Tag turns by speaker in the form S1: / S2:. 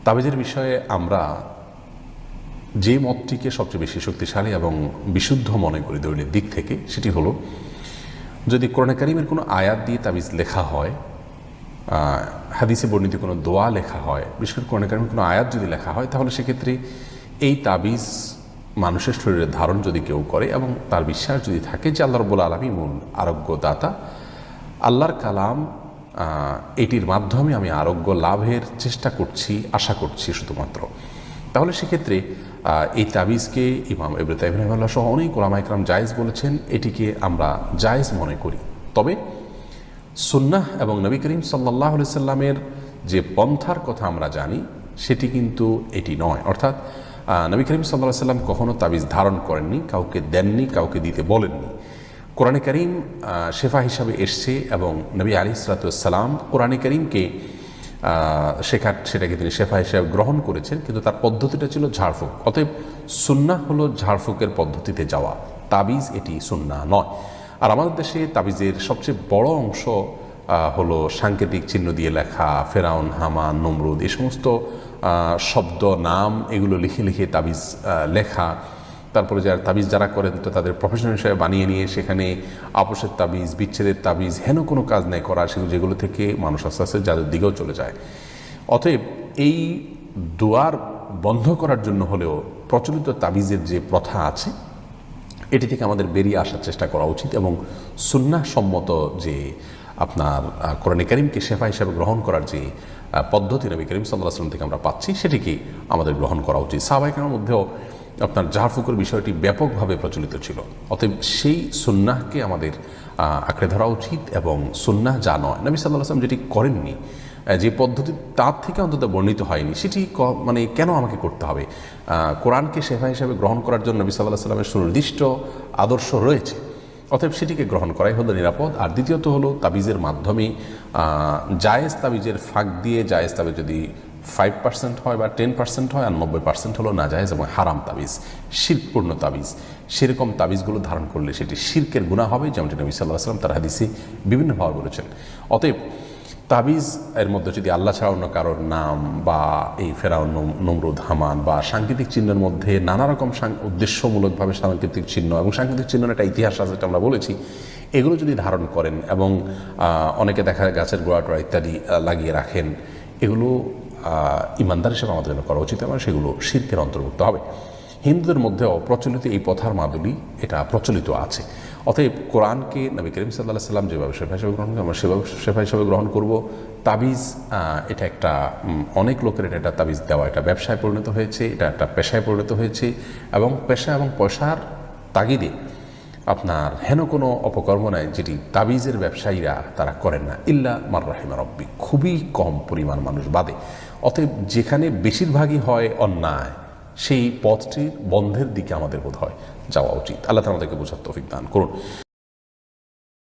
S1: তাবিজের বিষয়ে আমরা যে মতটিকে সবচেয়ে বেশি শক্তিশালী এবং বিশুদ্ধ মনে করি দলিলের দিক থেকে, সেটি হলো যদি কোরআনে কারিমের কোনো আয়াত দিয়ে তাবিজ লেখা হয়, হাদিসে বর্ণিত কোনো দোয়া লেখা হয়, বিশেষ করে কোরআনে কারিমের কোনো আয়াত যদি লেখা হয়, তাহলে সেক্ষেত্রে এই তাবিজ মানুষের শরীরে ধারণ যদি কেউ করে এবং তার বিশ্বাস যদি থাকে যে আল্লাহ রাব্বুল আলামিন মূল আরোগ্যদাতা, আল্লাহর কালাম, এটির মাধ্যমে আমি আরোগ্য লাভের চেষ্টা করছি, আশা করছি শুধুমাত্র, তাহলে সেক্ষেত্রে এই তাবিজকে ইমাম ইবনে তাইমিয়া রাহিমাহুল্লাহ সহ অনেক উলামা ইকরাম জায়েজ বলেছেন। এটিকে আমরা জায়েজ মনে করি। তবে সুন্নাহ এবং নবী করিম সাল্লাল্লাহু আলাইহি সাল্লামের যে পন্থার কথা আমরা জানি সেটি কিন্তু এটি নয়। অর্থাৎ নবী করিম সাল্লাল্লাহু আলাইহি সাল্লাম কখনো তাবিজ ধারণ করেননি, কাউকে দেননি, কাউকে দিতে বলেননি। কোরআনে কারিম শেফা হিসাবে এসছে এবং নবী আলাইহিস সালাতু ওয়াস সালাম কোরআনে কারিমকে সেটাকে তিনি শেফা হিসাবে গ্রহণ করেছেন, কিন্তু তার পদ্ধতিটা ছিল ঝাড়ফুঁক। অতএব সুন্নাহ হলো ঝাড়ফুঁকের পদ্ধতিতে যাওয়া, তাবিজ এটি সুন্নাহ নয়। আর আমাদের দেশে তাবিজের সবচেয়ে বড় অংশ হলো সাংকেতিক চিহ্ন দিয়ে লেখা, ফেরাউন, হামান, নমরুদ, এই সমস্ত শব্দ, নাম, এগুলো লিখে লিখে তাবিজ লেখা। তারপরে তাবিজ যারা করেন তো তাদের প্রফেশনাল হিসেবে বানিয়ে নিয়ে সেখানে আপোষের তাবিজ, বিচ্ছেদের তাবিজ, হেন কোনো কাজ নেই করা, যেগুলো থেকে মানুষ আস্তে আস্তে যাদের দিকেও চলে যায়। অতএব এই দুয়ার বন্ধ করার জন্য হলেও প্রচলিত তাবিজের যে প্রথা আছে এটি থেকে আমাদের বেরিয়ে আসার চেষ্টা করা উচিত এবং সুন্নাহ সম্মত যে আপনার কোরআনে কারিমকে শেফা হিসাবে গ্রহণ করার যে পদ্ধতি নবী করিম সাল্লাল্লাহু আলাইহি ওয়াসাল্লাম থেকে আমরা পাচ্ছি সেটিকে আমাদের গ্রহণ করা উচিত। সাহাবায়ে কেরামের মধ্যেও আপনার ঝাড়ফুঁকের বিষয়টি ব্যাপকভাবে প্রচলিত ছিল। অতএব সেই সুন্নাহকে আমাদের আঁকড়ে ধরা উচিত এবং সুন্নাহ যা নয়, নবী সাল্লাল্লাহু আলাইহি ওয়াসাল্লাম যেটি করেননি, যে পদ্ধতি তার থেকে অন্তত বর্ণিত হয়নি, সেটি মানে কেন আমাকে করতে হবে? কোরআনকে শেফা হিসাবে গ্রহণ করার জন্য নবী সাল্লাল্লাহু আলাইহি ওয়াসাল্লামের সুনির্দিষ্ট আদর্শ রয়েছে। অতএব সেটিকে গ্রহণ করাই হলো নিরাপদ। আর দ্বিতীয়ত হলো তাবিজের মাধ্যমে জায়েজ তাবিজের ফাঁক দিয়ে জায়েজ তাবিজ যদি 5% হয় বা 10% হয়, আর 90% হলো নাজায়েজ এবং হারাম তাবিজ, শিরকপূর্ণ তাবিজ। সেরকম তাবিজগুলো ধারণ করলে সেটি শিরকের গুনাহ হবে, যেমনটি নবী সাল্লাল্লাহু আলাইহি ওয়াসাল্লাম তার হাদিসে বিভিন্নভাবে বলেছেন। অতএব তাবিজ এর মধ্যে যদি আল্লাহ ছাড়া অন্য কারোর নাম বা এই ফেরাউন, নমরুদ, হামান বা সাংকেতিক চিহ্নের মধ্যে নানা রকম উদ্দেশ্যমূলকভাবে সাংকেতিক চিহ্ন এবং সাংকেতিক চিহ্নের একটা ইতিহাস আছে, যেটা আমরা বলেছি, এগুলো যদি ধারণ করেন এবং অনেকে দেখা গাছের গোড়া টোড়া ইত্যাদি লাগিয়ে রাখেন, এগুলো ইমানদার হিসেবে আমাদের জন্য করা উচিত এবং সেগুলো শিরকের অন্তর্ভুক্ত হবে। হিন্দুদের মধ্যেও প্রচলিত এই প্রথার মাদুলি এটা প্রচলিত আছে। অতএব কোরআনকে নবী করিম সাল্লাল্লাহু আলাইহি সাল্লাম যেভাবে শেফা হিসেবে গ্রহণ করি আমরা সেভাবে শেফা হিসেবে গ্রহণ করব। তাবিজ এটা একটা অনেক লোকের এটা তাবিজ দেওয়া এটা ব্যবসায় পরিণত হয়েছে, এটা একটা পেশায় পরিণত হয়েছে এবং পেশা এবং পয়সার তাগিদে আপনার হেন কোনো অপকর্ম নাই যেটি তাবিজের ব্যবসায়ীরা তারা করেন না, ইল্লা মার রাহিমা রব্বি, খুবই কম পরিমাণ মানুষ বাদে। অতএব যেখানে বেশিরভাগই হয় অন্যায়, সেই পথটির বন্ধের দিকে আমাদের বোধ হয় যাওয়া উচিত। আল্লাহ তাআলা আমাদেরকে বোঝার তৌফিক দান করুন।